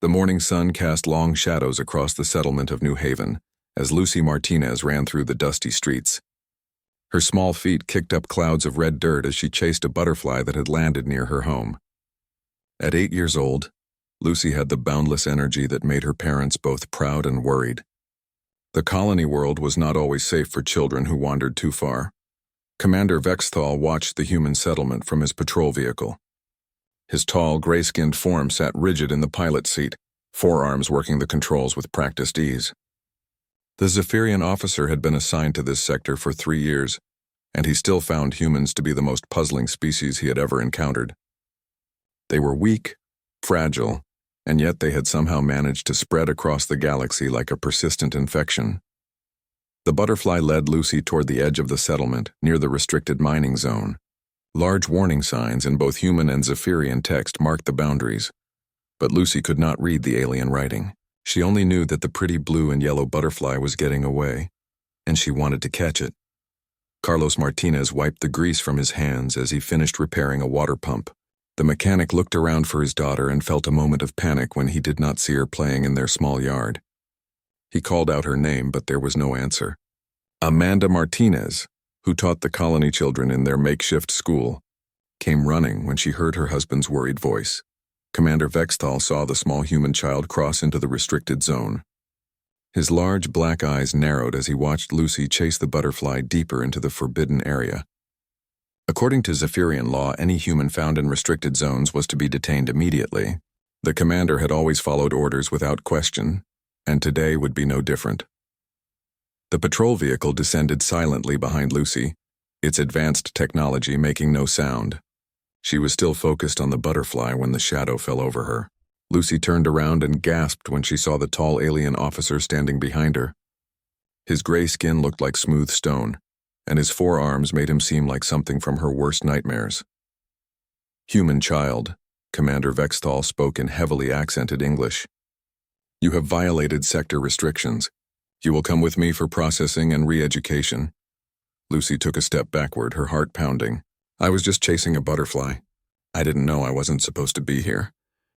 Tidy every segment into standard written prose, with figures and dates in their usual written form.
The morning sun cast long shadows across the settlement of New Haven as Lucy Martinez ran through the dusty streets. Her small feet kicked up clouds of red dirt as she chased a butterfly that had landed near her home. At 8 years old, Lucy had the boundless energy that made her parents both proud and worried. The colony world was not always safe for children who wandered too far. Commander Vexthal watched the human settlement from his patrol vehicle. His tall, gray-skinned form sat rigid in the pilot seat, forearms working the controls with practiced ease. The Zephyrian officer had been assigned to this sector for 3 years, and he still found humans to be the most puzzling species he had ever encountered. They were weak, fragile, and yet they had somehow managed to spread across the galaxy like a persistent infection. The butterfly led Lucy toward the edge of the settlement, near the restricted mining zone. Large warning signs in both human and Zephyrian text marked the boundaries, but Lucy could not read the alien writing. She only knew that the pretty blue and yellow butterfly was getting away, and she wanted to catch it. Carlos Martinez wiped the grease from his hands as he finished repairing a water pump. The mechanic looked around for his daughter and felt a moment of panic when he did not see her playing in their small yard. He called out her name, but there was no answer. Amanda Martinez, who taught the colony children in their makeshift school, came running when she heard her husband's worried voice. Commander Vexthal saw the small human child cross into the restricted zone. His large black eyes narrowed as he watched Lucy chase the butterfly deeper into the forbidden area. According to Zephyrian law, any human found in restricted zones was to be detained immediately. The commander had always followed orders without question, and today would be no different. The patrol vehicle descended silently behind Lucy, its advanced technology making no sound. She was still focused on the butterfly when the shadow fell over her. Lucy turned around and gasped when she saw the tall alien officer standing behind her. His gray skin looked like smooth stone, and his forearms made him seem like something from her worst nightmares. "Human child," Commander Vexthal spoke in heavily accented English. "You have violated sector restrictions. You will come with me for processing and re-education." Lucy took a step backward, her heart pounding. "I was just chasing a butterfly. I didn't know I wasn't supposed to be here.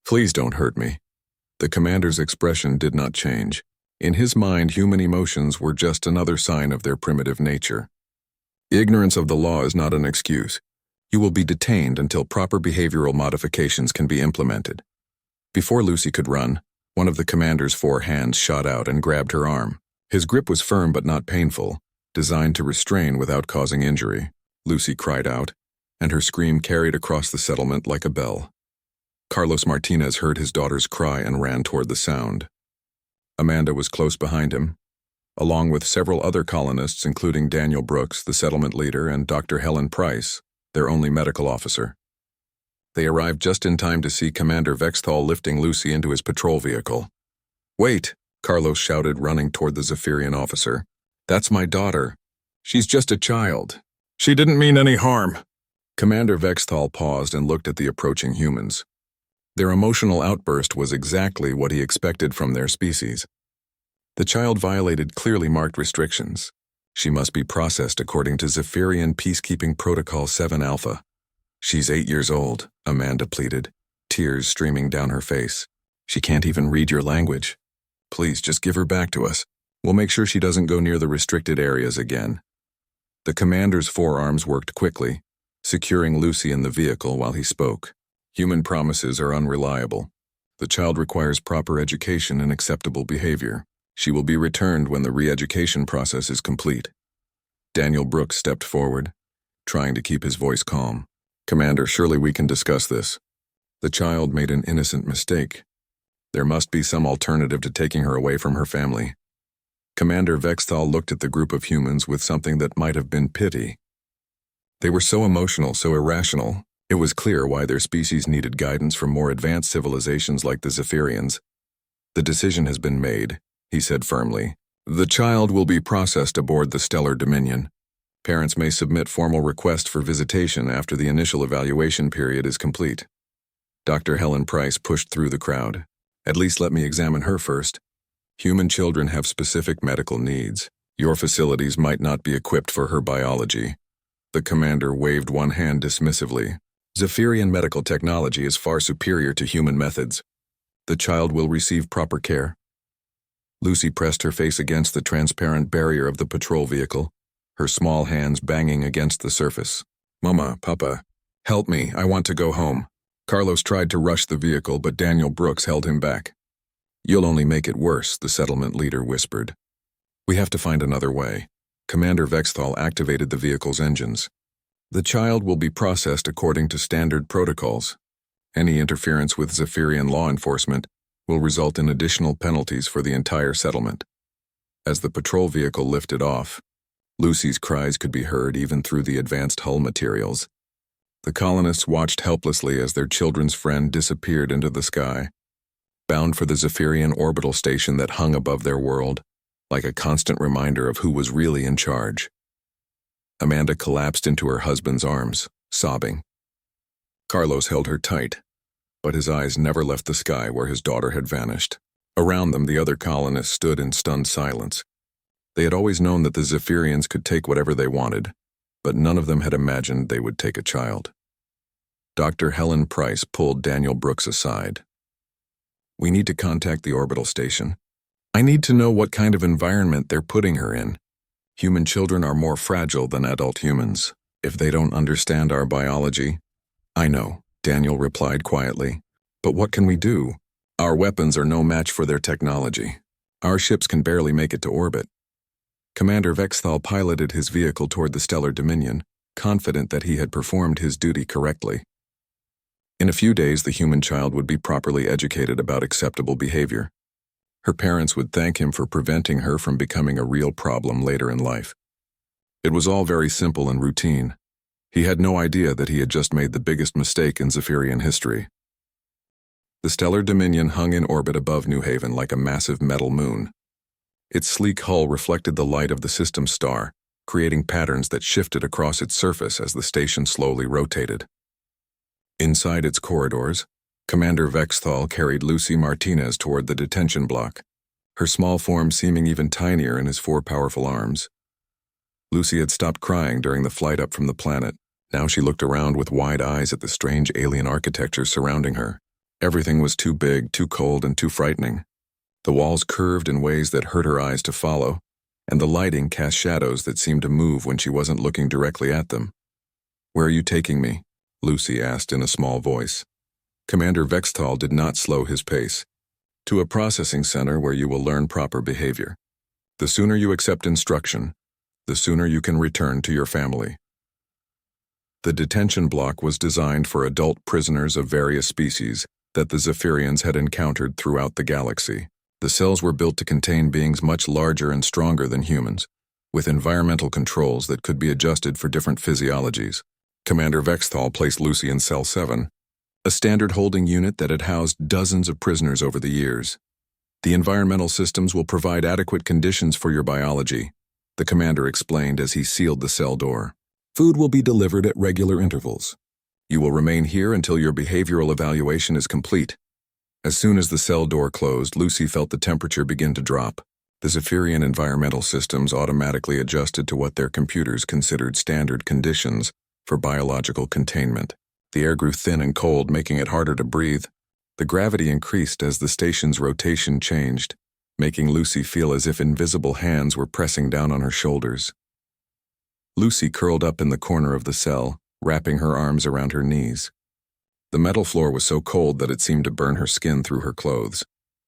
Please don't hurt me." The commander's expression did not change. In his mind, human emotions were just another sign of their primitive nature. "Ignorance of the law is not an excuse. You will be detained until proper behavioral modifications can be implemented." Before Lucy could run, one of the commander's 4 hands shot out and grabbed her arm. His grip was firm but not painful, designed to restrain without causing injury. Lucy cried out, and her scream carried across the settlement like a bell. Carlos Martinez heard his daughter's cry and ran toward the sound. Amanda was close behind him, along with several other colonists including Daniel Brooks, the settlement leader, and Dr. Helen Price, their only medical officer. They arrived just in time to see Commander Vexthal lifting Lucy into his patrol vehicle. "Wait!" Carlos shouted, running toward the Zephyrian officer. "That's my daughter. She's just a child. She didn't mean any harm." Commander Vexthal paused and looked at the approaching humans. Their emotional outburst was exactly what he expected from their species. The child violated clearly marked restrictions. She must be processed according to Zephyrian Peacekeeping Protocol 7 Alpha. "She's 8 years old," Amanda pleaded, tears streaming down her face. "She can't even read your language. Please, just give her back to us. We'll make sure she doesn't go near the restricted areas again." The commander's forearms worked quickly, securing Lucy in the vehicle while he spoke. "Human promises are unreliable. The child requires proper education and acceptable behavior. She will be returned when the re-education process is complete." Daniel Brooks stepped forward, trying to keep his voice calm. "Commander, surely we can discuss this. The child made an innocent mistake. There must be some alternative to taking her away from her family." Commander Vexthal looked at the group of humans with something that might have been pity. They were so emotional, so irrational. It was clear why their species needed guidance from more advanced civilizations like the Zephyrians. "The decision has been made," he said firmly. "The child will be processed aboard the Stellar Dominion. Parents may submit formal requests for visitation after the initial evaluation period is complete." Dr. Helen Price pushed through the crowd. "At least let me examine her first. Human children have specific medical needs. Your facilities might not be equipped for her biology." The commander waved one hand dismissively. "Zephyrian medical technology is far superior to human methods. The child will receive proper care. Lucy pressed her face against the transparent barrier of the patrol vehicle, her small hands banging against the surface. Mama, Papa, help me, I want to go home. Carlos tried to rush the vehicle, but Daniel Brooks held him back. You'll only make it worse, the settlement leader whispered. We have to find another way. Commander Vexthal activated the vehicle's engines. The child will be processed according to standard protocols. Any interference with Zephyrian law enforcement will result in additional penalties for the entire settlement. As the patrol vehicle lifted off, Lucy's cries could be heard even through the advanced hull materials. The colonists watched helplessly as their children's friend disappeared into the sky, bound for the Zephyrian orbital station that hung above their world, like a constant reminder of who was really in charge. Amanda collapsed into her husband's arms, sobbing. Carlos held her tight, but his eyes never left the sky where his daughter had vanished. Around them, the other colonists stood in stunned silence. They had always known that the Zephyrians could take whatever they wanted, but none of them had imagined they would take a child. Dr. Helen Price pulled Daniel Brooks aside. We need to contact the orbital station. I need to know what kind of environment they're putting her in. Human children are more fragile than adult humans. If they don't understand our biology, I know, Daniel replied quietly. But what can we do? Our weapons are no match for their technology. Our ships can barely make it to orbit. Commander Vexthal piloted his vehicle toward the stellar dominion, confident that he had performed his duty correctly. In a few days, the human child would be properly educated about acceptable behavior. Her parents would thank him for preventing her from becoming a real problem later in life. It was all very simple and routine. He had no idea that he had just made the biggest mistake in Zephyrian history. The stellar dominion hung in orbit above New Haven like a massive metal moon. Its sleek hull reflected the light of the system star, creating patterns that shifted across its surface as the station slowly rotated. Inside its corridors, Commander Vexthal carried Lucy Martinez toward the detention block, her small form seeming even tinier in his 4 powerful arms. Lucy had stopped crying during the flight up from the planet. Now she looked around with wide eyes at the strange alien architecture surrounding her. Everything was too big, too cold, and too frightening. The walls curved in ways that hurt her eyes to follow, and the lighting cast shadows that seemed to move when she wasn't looking directly at them. Where are you taking me? Lucy asked in a small voice. Commander Vexthal did not slow his pace. To a processing center where you will learn proper behavior. The sooner you accept instruction, the sooner you can return to your family. The detention block was designed for adult prisoners of various species that the Zephyrians had encountered throughout the galaxy. The cells were built to contain beings much larger and stronger than humans, with environmental controls that could be adjusted for different physiologies. Commander Vexthal placed Lucy in Cell 7, a standard holding unit that had housed dozens of prisoners over the years. The environmental systems will provide adequate conditions for your biology, the commander explained as he sealed the cell door. Food will be delivered at regular intervals. You will remain here until your behavioral evaluation is complete. As soon as the cell door closed, Lucy felt the temperature begin to drop. The Zephyrian environmental systems automatically adjusted to what their computers considered standard conditions for biological containment. The air grew thin and cold, making it harder to breathe. The gravity increased as the station's rotation changed, making Lucy feel as if invisible hands were pressing down on her shoulders. Lucy curled up in the corner of the cell, wrapping her arms around her knees. The metal floor was so cold that it seemed to burn her skin through her clothes.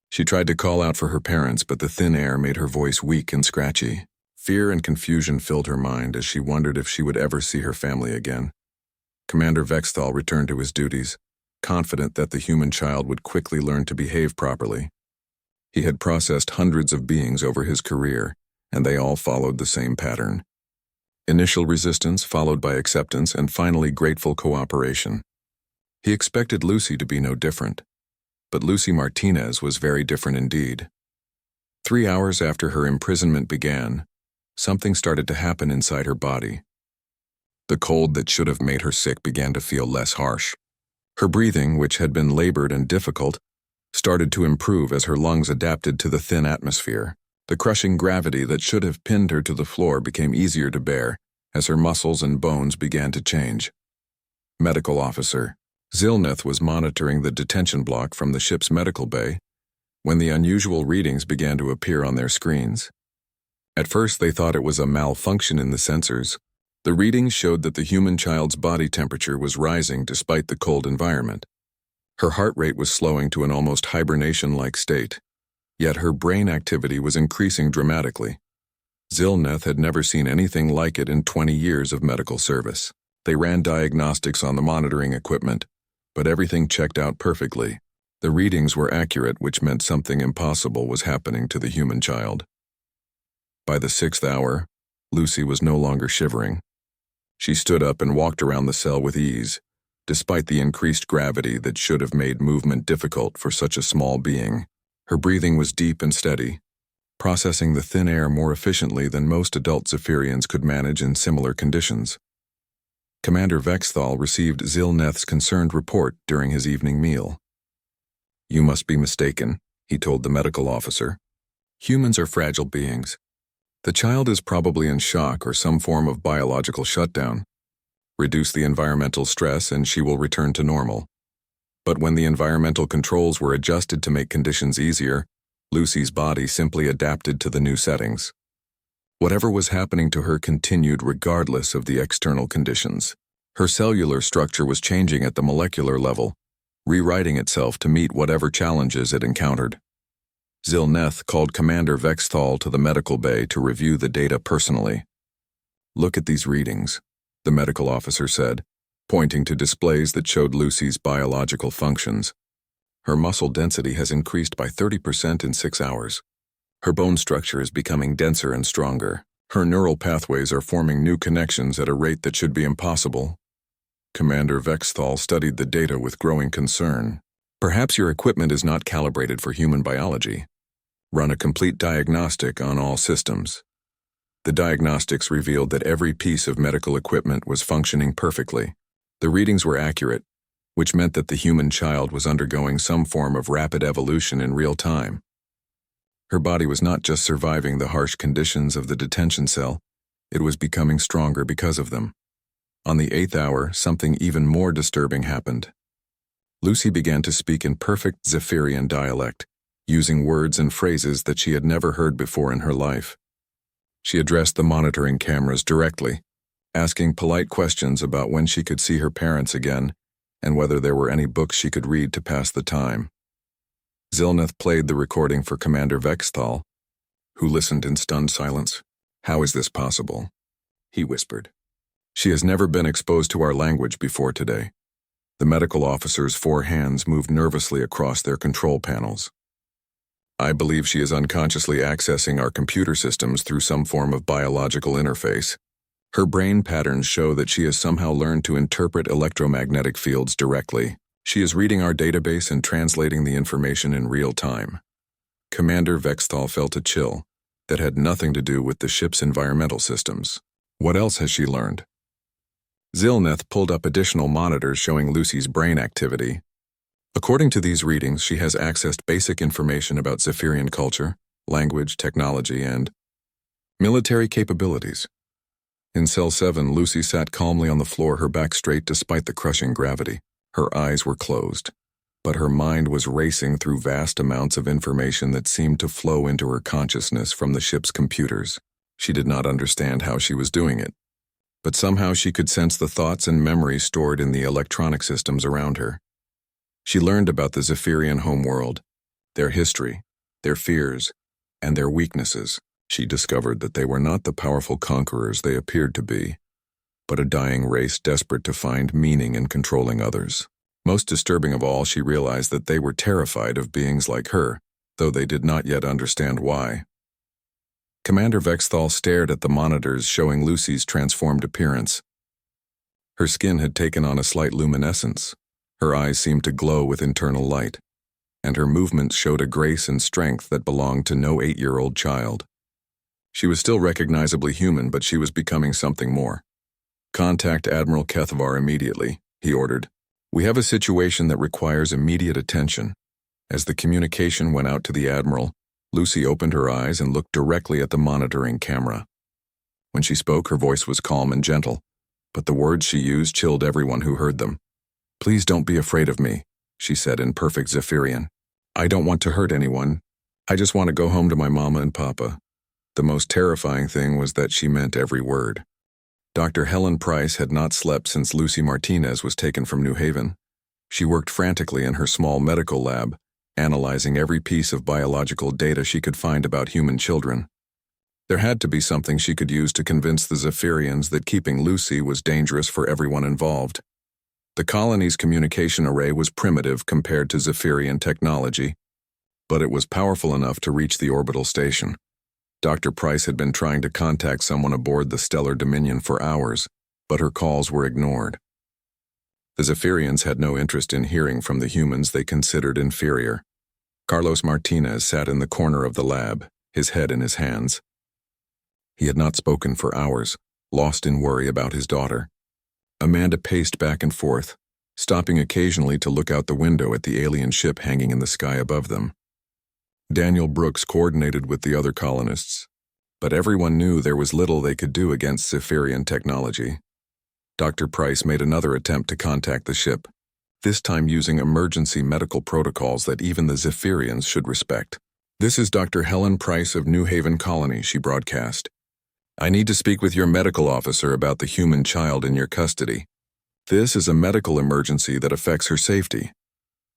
She tried to call out for her parents, but the thin air made her voice weak and scratchy. Fear and confusion filled her mind as she wondered if she would ever see her family again. Commander Vexthal returned to his duties, confident that the human child would quickly learn to behave properly. He had processed hundreds of beings over his career, and they all followed the same pattern. Initial resistance, followed by acceptance, and finally grateful cooperation. He expected Lucy to be no different, but Lucy Martinez was very different indeed. 3 hours after her imprisonment began, something started to happen inside her body. The cold that should have made her sick began to feel less harsh. Her breathing, which had been labored and difficult, started to improve as her lungs adapted to the thin atmosphere. The crushing gravity that should have pinned her to the floor became easier to bear as her muscles and bones began to change. Medical officer, Zilneth was monitoring the detention block from the ship's medical bay when the unusual readings began to appear on their screens. At first, they thought it was a malfunction in the sensors. The readings showed that the human child's body temperature was rising despite the cold environment. Her heart rate was slowing to an almost hibernation-like state, yet her brain activity was increasing dramatically. Zilneth had never seen anything like it in 20 years of medical service. They ran diagnostics on the monitoring equipment, but everything checked out perfectly. The readings were accurate, which meant something impossible was happening to the human child. By the 6th hour, Lucy was no longer shivering. She stood up and walked around the cell with ease, despite the increased gravity that should have made movement difficult for such a small being. Her breathing was deep and steady, processing the thin air more efficiently than most adult Zephyrians could manage in similar conditions. Commander Vexthal received Zilneth's concerned report during his evening meal. "You must be mistaken," he told the medical officer. "Humans are fragile beings. The child is probably in shock or some form of biological shutdown. Reduce the environmental stress and she will return to normal." But when the environmental controls were adjusted to make conditions easier, Lucy's body simply adapted to the new settings. Whatever was happening to her continued regardless of the external conditions. Her cellular structure was changing at the molecular level, rewriting itself to meet whatever challenges it encountered. Zilneth called Commander Vexthal to the medical bay to review the data personally. "Look at these readings," the medical officer said, pointing to displays that showed Lucy's biological functions. "Her muscle density has increased by 30% in 6 hours. Her bone structure is becoming denser and stronger. Her neural pathways are forming new connections at a rate that should be impossible." Commander Vexthal studied the data with growing concern. "Perhaps your equipment is not calibrated for human biology. Run a complete diagnostic on all systems." The diagnostics revealed that every piece of medical equipment was functioning perfectly. The readings were accurate, which meant that the human child was undergoing some form of rapid evolution in real time. Her body was not just surviving the harsh conditions of the detention cell, it was becoming stronger because of them. On the 8th hour, something even more disturbing happened. Lucy began to speak in perfect Zephyrian dialect, using words and phrases that she had never heard before in her life. She addressed the monitoring cameras directly, asking polite questions about when she could see her parents again and whether there were any books she could read to pass the time. Zilneth played the recording for Commander Vexthal, who listened in stunned silence. "How is this possible?" he whispered. "She has never been exposed to our language before today." The medical officer's 4 hands moved nervously across their control panels. "I believe she is unconsciously accessing our computer systems through some form of biological interface. Her brain patterns show that she has somehow learned to interpret electromagnetic fields directly. She is reading our database and translating the information in real time." Commander Vexthal felt a chill that had nothing to do with the ship's environmental systems. What else has she learned? Zilneth pulled up additional monitors showing Lucy's brain activity. According to these readings, she has accessed basic information about Zephyrian culture, language, technology, and military capabilities. In Cell 7, Lucy sat calmly on the floor, her back straight despite the crushing gravity. Her eyes were closed, but her mind was racing through vast amounts of information that seemed to flow into her consciousness from the ship's computers. She did not understand how she was doing it, but somehow she could sense the thoughts and memories stored in the electronic systems around her. She learned about the Zephyrian homeworld, their history, their fears, and their weaknesses. She discovered that they were not the powerful conquerors they appeared to be, but a dying race desperate to find meaning in controlling others. Most disturbing of all, she realized that they were terrified of beings like her, though they did not yet understand why. Commander Vexthal stared at the monitors showing Lucy's transformed appearance. Her skin had taken on a slight luminescence. Her eyes seemed to glow with internal light, and her movements showed a grace and strength that belonged to no 8-year-old child. She was still recognizably human, but she was becoming something more. "Contact Admiral Kethvar immediately," he ordered. "We have a situation that requires immediate attention." As the communication went out to the Admiral, Lucy opened her eyes and looked directly at the monitoring camera. When she spoke, her voice was calm and gentle, but the words she used chilled everyone who heard them. "Please don't be afraid of me," she said in perfect Zephyrian. "I don't want to hurt anyone. I just want to go home to my mama and papa." The most terrifying thing was that she meant every word. Dr. Helen Price had not slept since Lucy Martinez was taken from New Haven. She worked frantically in her small medical lab, analyzing every piece of biological data she could find about human children. There had to be something she could use to convince the Zephyrians that keeping Lucy was dangerous for everyone involved. The colony's communication array was primitive compared to Zephyrian technology, but it was powerful enough to reach the orbital station. Dr. Price had been trying to contact someone aboard the Stellar Dominion for hours, but her calls were ignored. The Zephyrians had no interest in hearing from the humans they considered inferior. Carlos Martinez sat in the corner of the lab, his head in his hands. He had not spoken for hours, lost in worry about his daughter. Amanda paced back and forth, stopping occasionally to look out the window at the alien ship hanging in the sky above them. Daniel Brooks coordinated with the other colonists, but everyone knew there was little they could do against Zephyrian technology. Dr. Price made another attempt to contact the ship, this time using emergency medical protocols that even the Zephyrians should respect. "This is Dr. Helen Price of New Haven Colony," she broadcast. "I need to speak with your medical officer about the human child in your custody. This is a medical emergency that affects her safety."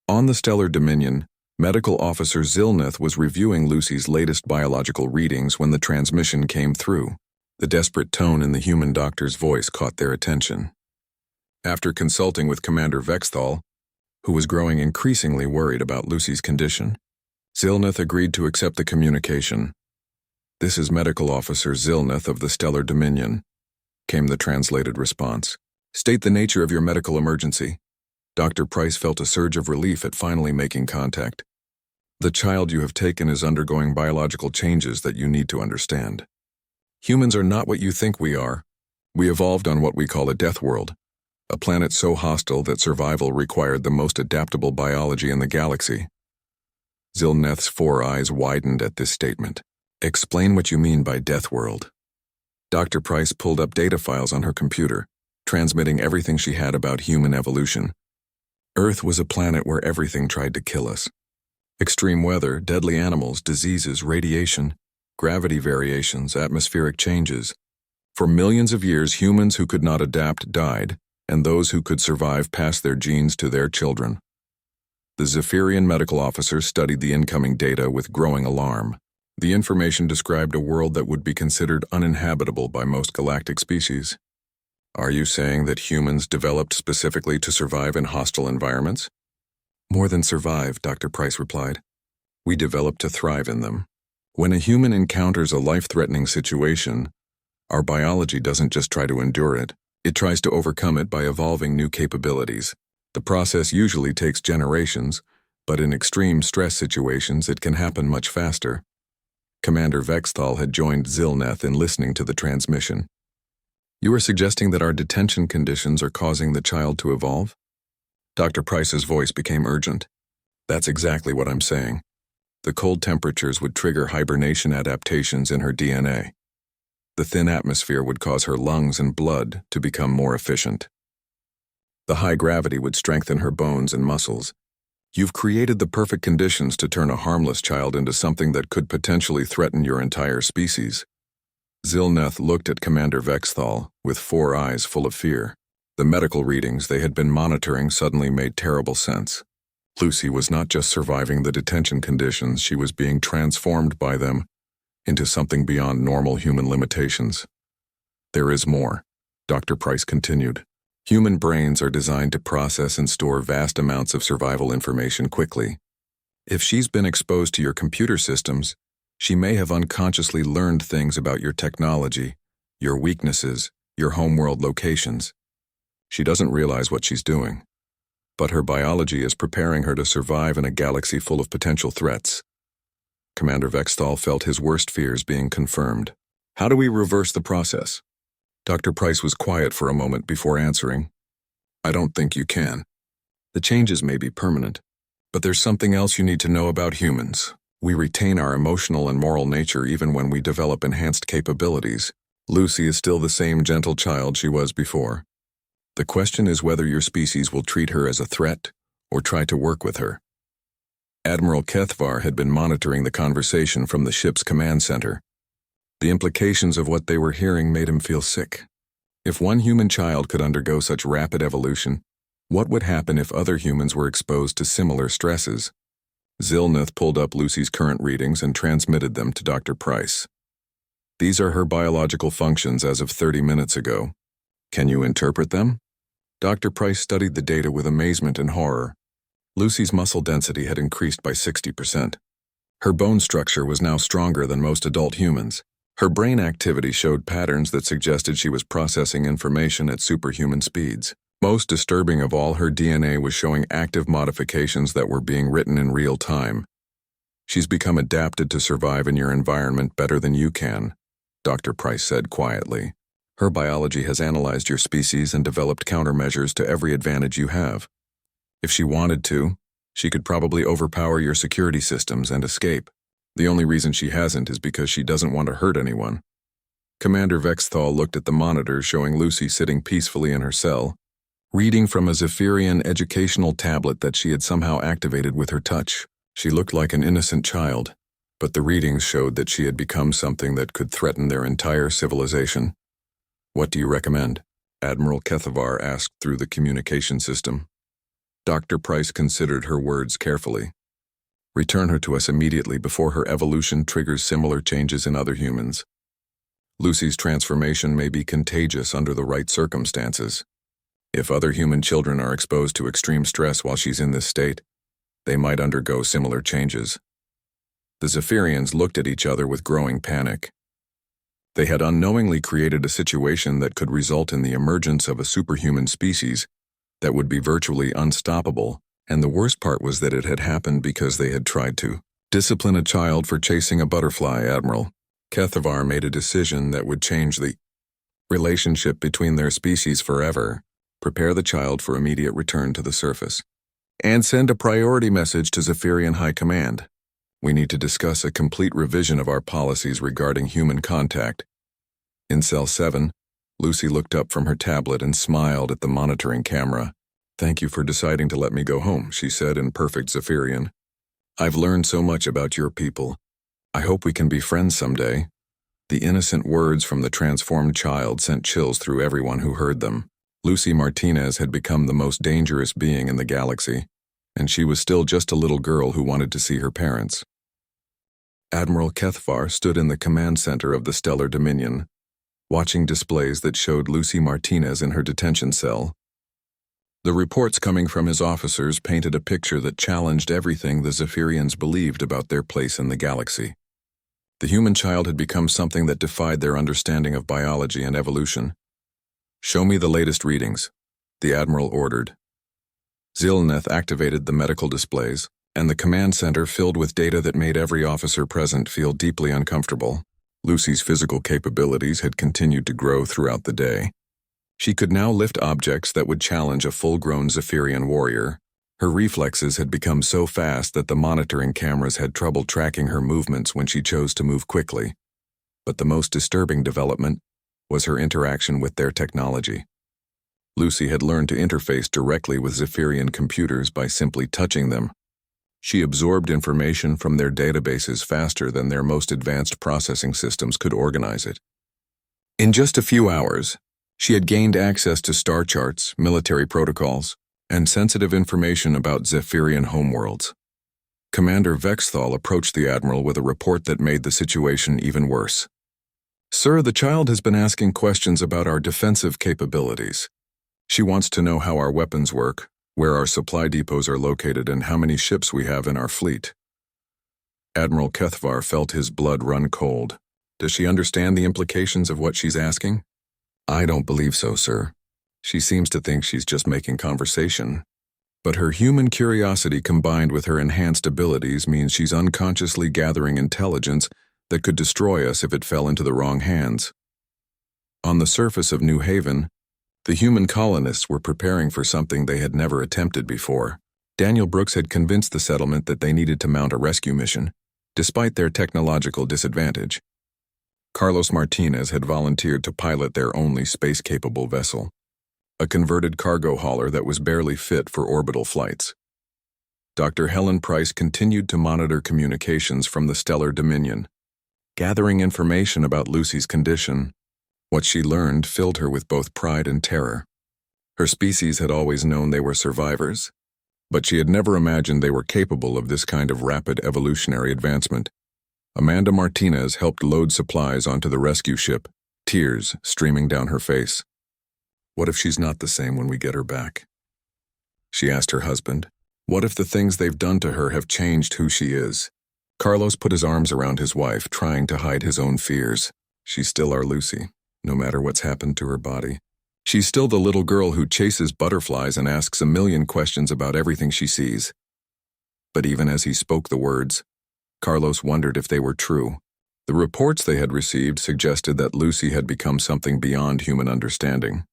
On the Stellar Dominion, Medical Officer Zilneth was reviewing Lucy's latest biological readings when the transmission came through. The desperate tone in the human doctor's voice caught their attention. After consulting with Commander Vexthal, who was growing increasingly worried about Lucy's condition, Zilneth agreed to accept the communication. "This is Medical Officer Zilneth of the Stellar Dominion," came the translated response. "State the nature of your medical emergency." Dr. Price felt a surge of relief at finally making contact. "The child you have taken is undergoing biological changes that you need to understand. Humans are not what you think we are. We evolved on what we call a death world, a planet so hostile that survival required the most adaptable biology in the galaxy." Zilneth's 4 eyes widened at this statement. "Explain what you mean by death world." Dr. Price pulled up data files on her computer, transmitting everything she had about human evolution. Earth was a planet where everything tried to kill us. Extreme weather, deadly animals, diseases, radiation, gravity variations, atmospheric changes. For millions of years, humans who could not adapt died, and those who could survive passed their genes to their children. The Zephyrian medical officer studied the incoming data with growing alarm. The information described a world that would be considered uninhabitable by most galactic species. "Are you saying that humans developed specifically to survive in hostile environments?" "More than survive," Dr. Price replied. "We developed to thrive in them. When a human encounters a life-threatening situation, our biology doesn't just try to endure it, it tries to overcome it by evolving new capabilities. The process usually takes generations, but in extreme stress situations it can happen much faster." Commander Vexthal had joined Zilneth in listening to the transmission. "You are suggesting that our detention conditions are causing the child to evolve?" Dr. Price's voice became urgent. "That's exactly what I'm saying. The cold temperatures would trigger hibernation adaptations in her DNA. The thin atmosphere would cause her lungs and blood to become more efficient. The high gravity would strengthen her bones and muscles. You've created the perfect conditions to turn a harmless child into something that could potentially threaten your entire species." Zilneth looked at Commander Vexthal with 4 eyes full of fear. The medical readings they had been monitoring suddenly made terrible sense. Lucy was not just surviving the detention conditions, she was being transformed by them into something beyond normal human limitations. "There is more," Dr. Price continued. "Human brains are designed to process and store vast amounts of survival information quickly. If she's been exposed to your computer systems, she may have unconsciously learned things about your technology, your weaknesses, your homeworld locations. She doesn't realize what she's doing, but her biology is preparing her to survive in a galaxy full of potential threats." Commander Vexthal felt his worst fears being confirmed. "How do we reverse the process?" Dr. Price was quiet for a moment before answering. "I don't think you can. The changes may be permanent, but there's something else you need to know about humans. We retain our emotional and moral nature even when we develop enhanced capabilities. Lucy is still the same gentle child she was before. The question is whether your species will treat her as a threat or try to work with her. Admiral Kethvar had been monitoring the conversation from the ship's command center. The implications of what they were hearing made him feel sick. If one human child could undergo such rapid evolution, what would happen if other humans were exposed to similar stresses? Zilnath pulled up Lucy's current readings and transmitted them to Dr. Price. These are her biological functions as of 30 minutes ago. Can you interpret them? Dr. Price studied the data with amazement and horror. Lucy's muscle density had increased by 60%. Her bone structure was now stronger than most adult humans. Her brain activity showed patterns that suggested she was processing information at superhuman speeds. Most disturbing of all, her DNA was showing active modifications that were being written in real time. She's become adapted to survive in your environment better than you can, Dr. Price said quietly. Her biology has analyzed your species and developed countermeasures to every advantage you have. If she wanted to, she could probably overpower your security systems and escape. The only reason she hasn't is because she doesn't want to hurt anyone. Commander Vexthal looked at the monitor showing Lucy sitting peacefully in her cell, reading from a Zephyrian educational tablet that she had somehow activated with her touch. She looked like an innocent child, but the readings showed that she had become something that could threaten their entire civilization. What do you recommend? Admiral Kethavar asked through the communication system. Dr. Price considered her words carefully. Return her to us immediately before her evolution triggers similar changes in other humans. Lucy's transformation may be contagious under the right circumstances. If other human children are exposed to extreme stress while she's in this state, they might undergo similar changes. The Zephyrians looked at each other with growing panic. They had unknowingly created a situation that could result in the emergence of a superhuman species that would be virtually unstoppable, and the worst part was that it had happened because they had tried to discipline a child for chasing a butterfly. Admiral Kethavar made a decision that would change the relationship between their species forever. Prepare the child for immediate return to the surface. And send a priority message to Zephyrian High Command. We need to discuss a complete revision of our policies regarding human contact. In Cell 7, Lucy looked up from her tablet and smiled at the monitoring camera. Thank you for deciding to let me go home, she said in perfect Zephyrian. I've learned so much about your people. I hope we can be friends someday. The innocent words from the transformed child sent chills through everyone who heard them. Lucy Martinez had become the most dangerous being in the galaxy, and she was still just a little girl who wanted to see her parents. Admiral Kethvar stood in the command center of the Stellar Dominion, watching displays that showed Lucy Martinez in her detention cell. The reports coming from his officers painted a picture that challenged everything the Zephyrians believed about their place in the galaxy. The human child had become something that defied their understanding of biology and evolution. Show me the latest readings, the Admiral ordered. Zilnath activated the medical displays, and the command center filled with data that made every officer present feel deeply uncomfortable. Lucy's physical capabilities had continued to grow throughout the day. She could now lift objects that would challenge a full-grown Zephyrian warrior. Her reflexes had become so fast that the monitoring cameras had trouble tracking her movements when she chose to move quickly. But the most disturbing development was her interaction with their technology. Lucy had learned to interface directly with Zephyrian computers by simply touching them. She absorbed information from their databases faster than their most advanced processing systems could organize it. In just a few hours, she had gained access to star charts, military protocols, and sensitive information about Zephyrian homeworlds. Commander Vexthal approached the Admiral with a report that made the situation even worse. Sir, the child has been asking questions about our defensive capabilities. She wants to know how our weapons work, where our supply depots are located, and how many ships we have in our fleet. Admiral Kethvar felt his blood run cold. Does she understand the implications of what she's asking? I don't believe so, sir. She seems to think she's just making conversation. But her human curiosity combined with her enhanced abilities means she's unconsciously gathering intelligence that could destroy us if it fell into the wrong hands. On the surface of New Haven, the human colonists were preparing for something they had never attempted before. Daniel Brooks had convinced the settlement that they needed to mount a rescue mission, despite their technological disadvantage. Carlos Martinez had volunteered to pilot their only space-capable vessel. a converted cargo hauler that was barely fit for orbital flights. Dr. Helen Price continued to monitor communications from the stellar Dominion, gathering information about Lucy's condition. What she learned filled her with both pride and terror. Her species had always known they were survivors, but she had never imagined they were capable of this kind of rapid evolutionary advancement. Amanda Martinez helped load supplies onto the rescue ship, tears streaming down her face. "What if she's not the same when we get her back?" she asked her husband. "What if the things they've done to her have changed who she is?" Carlos put his arms around his wife, trying to hide his own fears. "She's still our Lucy, no matter what's happened to her body. She's still the little girl who chases butterflies and asks a million questions about everything she sees." But even as he spoke the words, Carlos wondered if they were true. The reports they had received suggested that Lucy had become something beyond human understanding.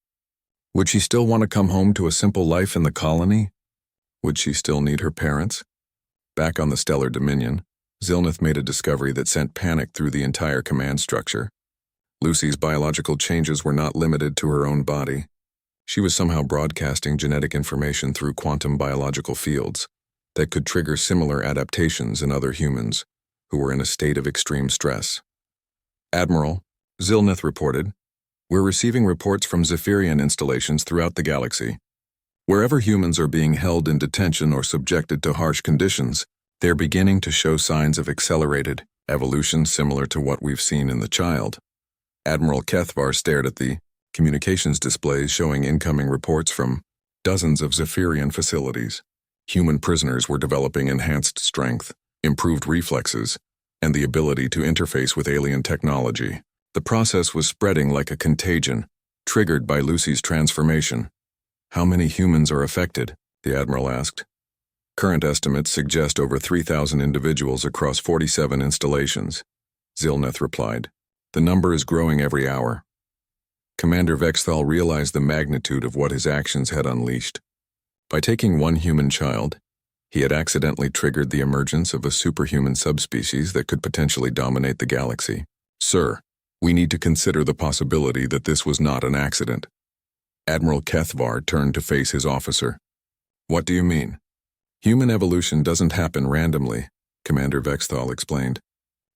Would she still want to come home to a simple life in the colony? Would she still need her parents? Back on the stellar Dominion, Zilnith made a discovery that sent panic through the entire command structure. Lucy's biological changes were not limited to her own body. She was somehow broadcasting genetic information through quantum biological fields that could trigger similar adaptations in other humans who were in a state of extreme stress. "Admiral," Zilnith reported, "we're receiving reports from Zephyrian installations throughout the galaxy. Wherever humans are being held in detention or subjected to harsh conditions, they're beginning to show signs of accelerated evolution similar to what we've seen in the child." Admiral Kethvar stared at the communications displays showing incoming reports from dozens of Zephyrian facilities. Human prisoners were developing enhanced strength, improved reflexes, and the ability to interface with alien technology. The process was spreading like a contagion, triggered by Lucy's transformation. "How many humans are affected?" the Admiral asked. "Current estimates suggest over 3,000 individuals across 47 installations," Zilnith replied. "The number is growing every hour." Commander Vexthal realized the magnitude of what his actions had unleashed. By taking one human child, he had accidentally triggered the emergence of a superhuman subspecies that could potentially dominate the galaxy. "Sir, we need to consider the possibility that this was not an accident." Admiral Kethvar turned to face his officer. "What do you mean?" "Human evolution doesn't happen randomly," Commander Vexthal explained.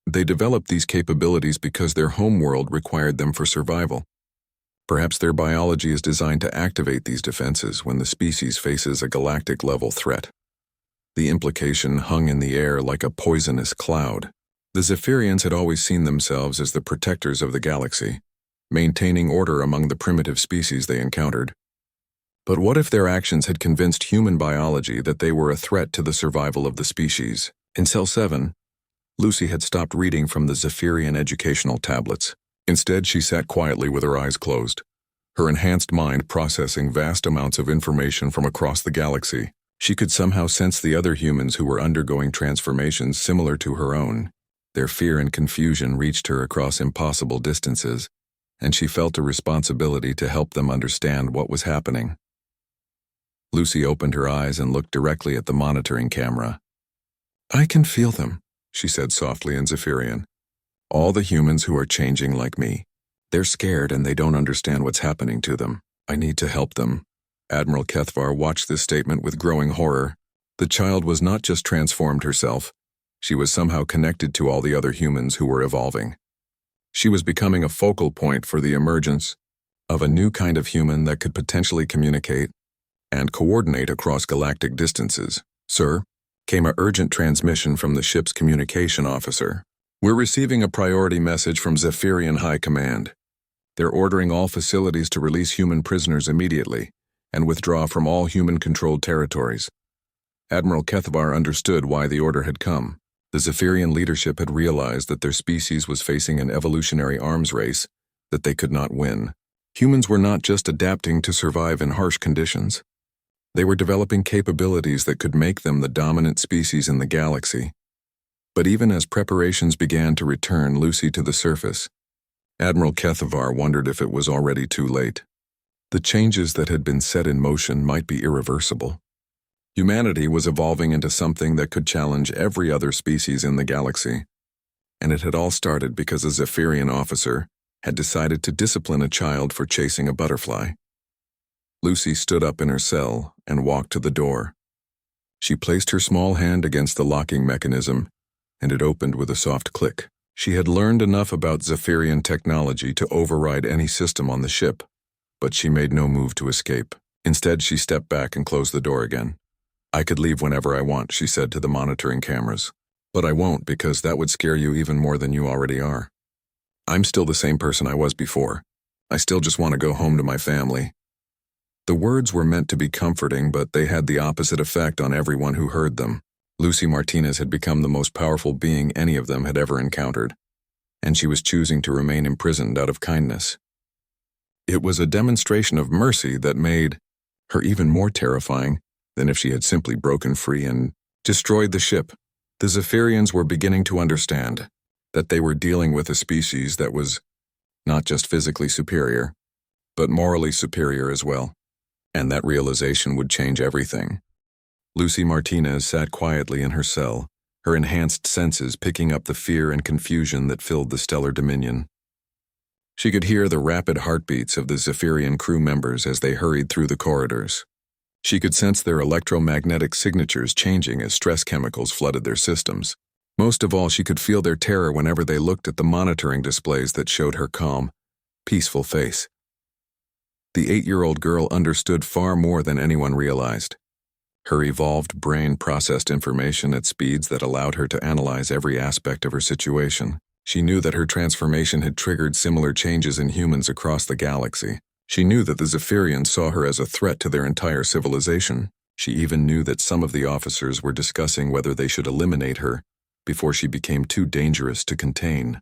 "They developed these capabilities because their homeworld required them for survival. Perhaps their biology is designed to activate these defenses when the species faces a galactic-level threat." The implication hung in the air like a poisonous cloud. The Zephyrians had always seen themselves as the protectors of the galaxy, maintaining order among the primitive species they encountered. But what if their actions had convinced human biology that they were a threat to the survival of the species? In Cell 7, Lucy had stopped reading from the Zephyrian educational tablets. Instead, she sat quietly with her eyes closed, her enhanced mind processing vast amounts of information from across the galaxy. She could somehow sense the other humans who were undergoing transformations similar to her own. Their fear and confusion reached her across impossible distances, and she felt a responsibility to help them understand what was happening. Lucy opened her eyes and looked directly at the monitoring camera. "I can feel them," she said softly in Zephyrian. "All the humans who are changing like me. They're scared and they don't understand what's happening to them. I need to help them." Admiral Kethvar watched this statement with growing horror. The child was not just transformed herself. She was somehow connected to all the other humans who were evolving. She was becoming a focal point for the emergence of a new kind of human that could potentially communicate and coordinate across galactic distances. "Sir," came an urgent transmission from the ship's communication officer. "We're receiving a priority message from Zephyrian High Command. They're ordering all facilities to release human prisoners immediately and withdraw from all human-controlled territories." Admiral Kethvar understood why the order had come. The Zephyrian leadership had realized that their species was facing an evolutionary arms race that they could not win. Humans were not just adapting to survive in harsh conditions. They were developing capabilities that could make them the dominant species in the galaxy. But even as preparations began to return Lucy to the surface, Admiral Kethvar wondered if it was already too late. The changes that had been set in motion might be irreversible. Humanity was evolving into something that could challenge every other species in the galaxy. And it had all started because a Zephyrian officer had decided to discipline a child for chasing a butterfly. Lucy stood up in her cell and walked to the door. She placed her small hand against the locking mechanism, and it opened with a soft click. She had learned enough about Zephyrian technology to override any system on the ship, but she made no move to escape. Instead, she stepped back and closed the door again. "I could leave whenever I want," she said to the monitoring cameras. "But I won't, because that would scare you even more than you already are. I'm still the same person I was before. I still just want to go home to my family." The words were meant to be comforting, but they had the opposite effect on everyone who heard them. Lucy Martinez had become the most powerful being any of them had ever encountered, and she was choosing to remain imprisoned out of kindness. It was a demonstration of mercy that made her even more terrifying than if she had simply broken free and destroyed the ship. The Zephyrians were beginning to understand that they were dealing with a species that was not just physically superior, but morally superior as well, and that realization would change everything. Lucy Martinez sat quietly in her cell, her enhanced senses picking up the fear and confusion that filled the stellar dominion. She could hear the rapid heartbeats of the Zephyrian crew members as they hurried through the corridors. She could sense their electromagnetic signatures changing as stress chemicals flooded their systems. Most of all, she could feel their terror whenever they looked at the monitoring displays that showed her calm, peaceful face. The 8-year-old girl understood far more than anyone realized. Her evolved brain processed information at speeds that allowed her to analyze every aspect of her situation. She knew that her transformation had triggered similar changes in humans across the galaxy. She knew that the Zephyrians saw her as a threat to their entire civilization. She even knew that some of the officers were discussing whether they should eliminate her before she became too dangerous to contain.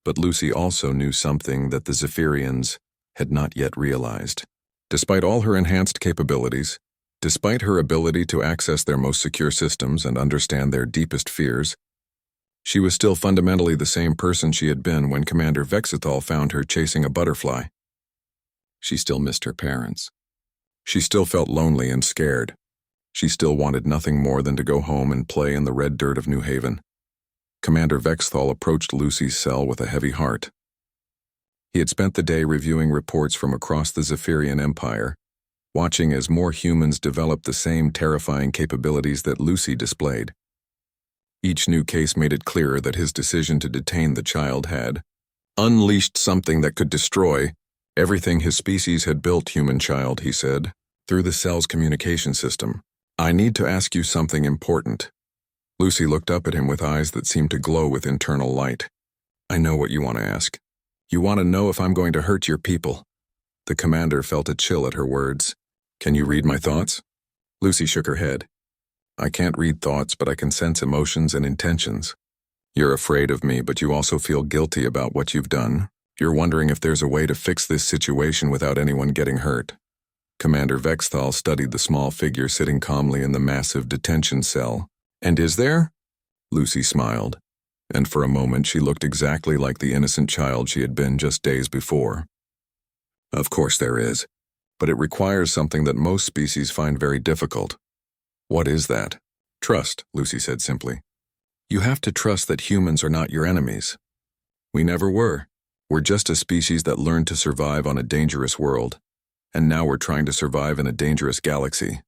But Lucy also knew something that the Zephyrians had not yet realized. Despite all her enhanced capabilities, despite her ability to access their most secure systems and understand their deepest fears, she was still fundamentally the same person she had been when Commander Vexithal found her chasing a butterfly. She still missed her parents. She still felt lonely and scared. She still wanted nothing more than to go home and play in the red dirt of New Haven. Commander Vexithal approached Lucy's cell with a heavy heart. He had spent the day reviewing reports from across the Zephyrian Empire, watching as more humans developed the same terrifying capabilities that Lucy displayed. Each new case made it clearer that his decision to detain the child had unleashed something that could destroy everything his species had built. "Human child," he said, through the cell's communication system. "I need to ask you something important." Lucy looked up at him with eyes that seemed to glow with internal light. "I know what you want to ask. You want to know if I'm going to hurt your people." The commander felt a chill at her words. "Can you read my thoughts?" Lucy shook her head. "I can't read thoughts, but I can sense emotions and intentions. You're afraid of me, but you also feel guilty about what you've done. You're wondering if there's a way to fix this situation without anyone getting hurt." Commander Vexthal studied the small figure sitting calmly in the massive detention cell. "And is there?" Lucy smiled, and for a moment she looked exactly like the innocent child she had been just days before. "Of course there is, but it requires something that most species find very difficult." "What is that?" "Trust," Lucy said simply. "You have to trust that humans are not your enemies. We never were. We're just a species that learned to survive on a dangerous world, and now we're trying to survive in a dangerous galaxy."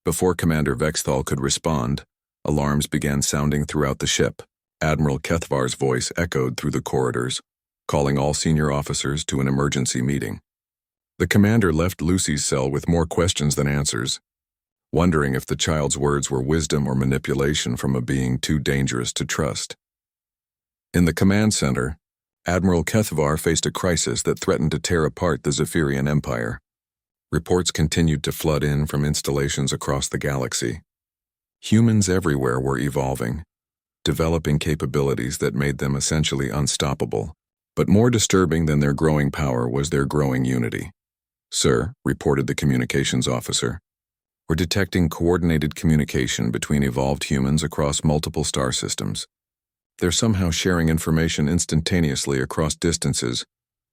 Before Commander Vexthal could respond, alarms began sounding throughout the ship. Admiral Kethvar's voice echoed through the corridors, calling all senior officers to an emergency meeting. The commander left Lucy's cell with more questions than answers, wondering if the child's words were wisdom or manipulation from a being too dangerous to trust. In the command center, Admiral Kethvar faced a crisis that threatened to tear apart the Zephyrian Empire. Reports continued to flood in from installations across the galaxy. Humans everywhere were evolving, developing capabilities that made them essentially unstoppable. But more disturbing than their growing power was their growing unity. "Sir," reported the communications officer, "we're detecting coordinated communication between evolved humans across multiple star systems. They're somehow sharing information instantaneously across distances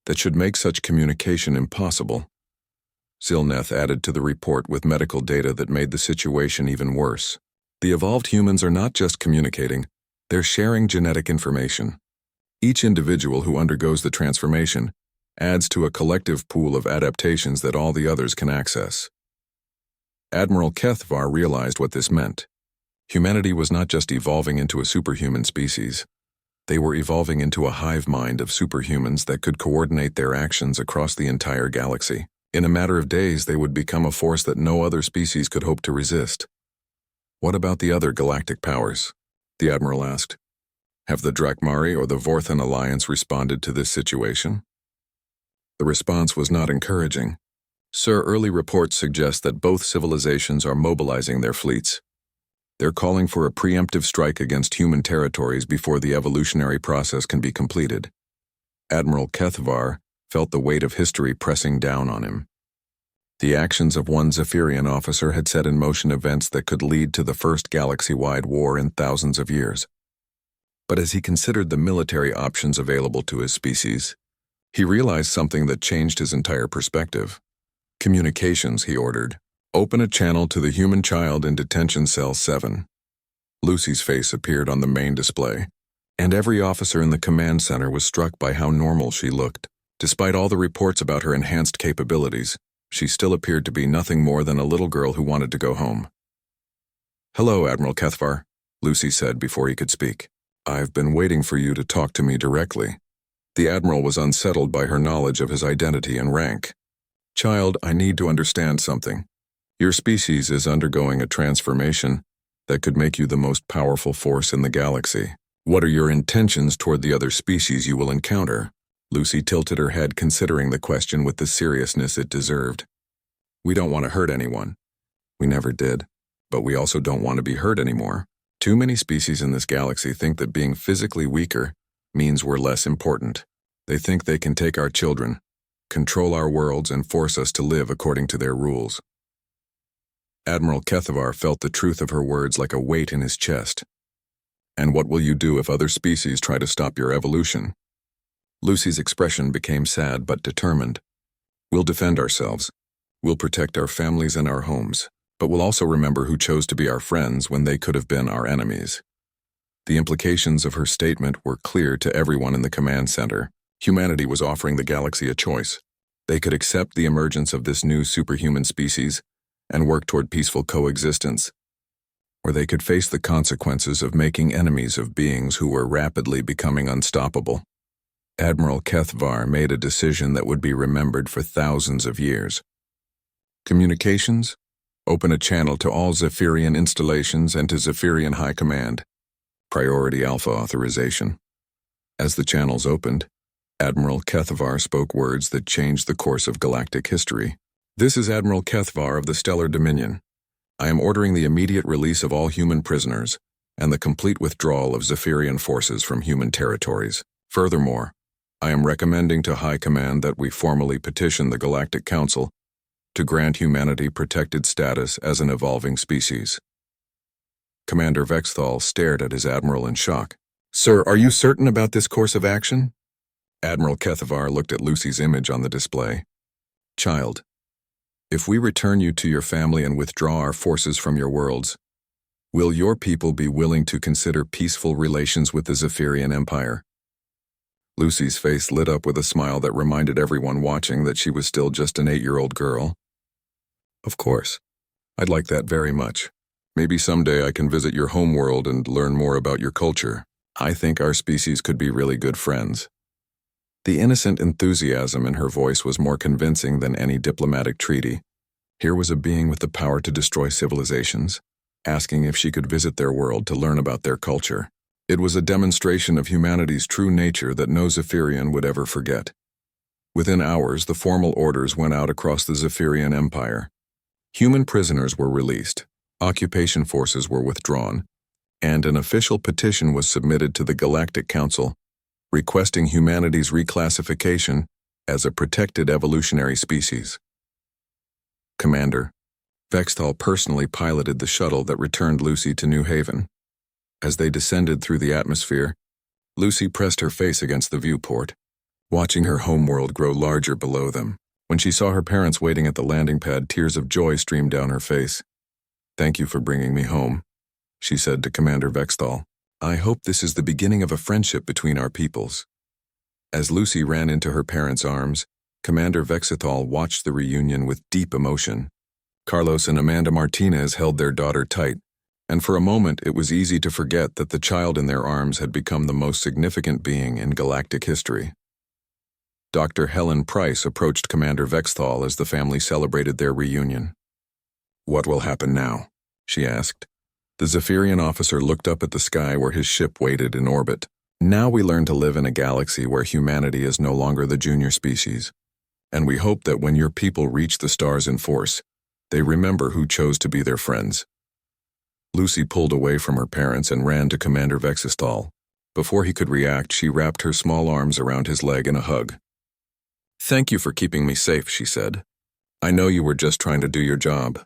that should make such communication impossible." Zilneth added to the report with medical data that made the situation even worse. The evolved humans are not just communicating, they're sharing genetic information. Each individual who undergoes the transformation adds to a collective pool of adaptations that all the others can access. Admiral Kethvar realized what this meant. Humanity was not just evolving into a superhuman species. They were evolving into a hive mind of superhumans that could coordinate their actions across the entire galaxy. In a matter of days, they would become a force that no other species could hope to resist. What about the other galactic powers? The Admiral asked. Have the Drakmari or the Vorthan Alliance responded to this situation? The response was not encouraging. Sir, early reports suggest that both civilizations are mobilizing their fleets. They're calling for a preemptive strike against human territories before the evolutionary process can be completed. Admiral Kethvar felt the weight of history pressing down on him. The actions of one Zephyrian officer had set in motion events that could lead to the first galaxy-wide war in thousands of years. But as he considered the military options available to his species, he realized something that changed his entire perspective. Communications, he ordered. Open a channel to the human child in Detention Cell 7. Lucy's face appeared on the main display, and every officer in the command center was struck by how normal she looked. Despite all the reports about her enhanced capabilities, she still appeared to be nothing more than a little girl who wanted to go home. Hello, Admiral Kethvar, Lucy said before he could speak. I've been waiting for you to talk to me directly. The Admiral was unsettled by her knowledge of his identity and rank. Child, I need to understand something. Your species is undergoing a transformation that could make you the most powerful force in the galaxy. What are your intentions toward the other species you will encounter? Lucy tilted her head, considering the question with the seriousness it deserved. We don't want to hurt anyone. We never did, but we also don't want to be hurt anymore. Too many species in this galaxy think that being physically weaker means we're less important. They think they can take our children, control our worlds, and force us to live according to their rules. Admiral Kethvar felt the truth of her words like a weight in his chest. And what will you do if other species try to stop your evolution? Lucy's expression became sad but determined. We'll defend ourselves. We'll protect our families and our homes, but we'll also remember who chose to be our friends when they could have been our enemies. The implications of her statement were clear to everyone in the command center. Humanity was offering the galaxy a choice. They could accept the emergence of this new superhuman species and work toward peaceful coexistence, or they could face the consequences of making enemies of beings who were rapidly becoming unstoppable. Admiral Kethvar made a decision that would be remembered for thousands of years. Communications? Open a channel to all Zephyrian installations and to Zephyrian High Command. Priority Alpha authorization. As the channels opened, Admiral Kethvar spoke words that changed the course of galactic history. This is Admiral Kethvar of the Stellar Dominion. I am ordering the immediate release of all human prisoners and the complete withdrawal of Zephyrian forces from human territories. Furthermore, I am recommending to High Command that we formally petition the Galactic Council to grant humanity protected status as an evolving species. Commander Vexthal stared at his admiral in shock. Sir, are you certain about this course of action? Admiral Kethvar looked at Lucy's image on the display. Child, if we return you to your family and withdraw our forces from your worlds, will your people be willing to consider peaceful relations with the Zephyrian Empire? Lucy's face lit up with a smile that reminded everyone watching that she was still just an 8-year-old girl. Of course. I'd like that very much. Maybe someday I can visit your homeworld and learn more about your culture. I think our species could be really good friends. The innocent enthusiasm in her voice was more convincing than any diplomatic treaty. Here was a being with the power to destroy civilizations, asking if she could visit their world to learn about their culture. It was a demonstration of humanity's true nature that no Zephyrian would ever forget. Within hours, the formal orders went out across the Zephyrian Empire. Human prisoners were released, occupation forces were withdrawn, and an official petition was submitted to the Galactic Council requesting humanity's reclassification as a protected evolutionary species. Commander, Vexthal personally piloted the shuttle that returned Lucy to New Haven. As they descended through the atmosphere, Lucy pressed her face against the viewport, watching her homeworld grow larger below them. When she saw her parents waiting at the landing pad, tears of joy streamed down her face. Thank you for bringing me home, she said to Commander Vexthal. I hope this is the beginning of a friendship between our peoples. As Lucy ran into her parents' arms, Commander Vexithal watched the reunion with deep emotion. Carlos and Amanda Martinez held their daughter tight, and for a moment it was easy to forget that the child in their arms had become the most significant being in galactic history. Dr. Helen Price approached Commander Vexthal as the family celebrated their reunion. "What will happen now?" she asked. The Zephyrian officer looked up at the sky where his ship waited in orbit. "Now we learn to live in a galaxy where humanity is no longer the junior species, and we hope that when your people reach the stars in force, they remember who chose to be their friends." Lucy pulled away from her parents and ran to Commander Vexithal. Before he could react, she wrapped her small arms around his leg in a hug. "Thank you for keeping me safe," she said. "I know you were just trying to do your job."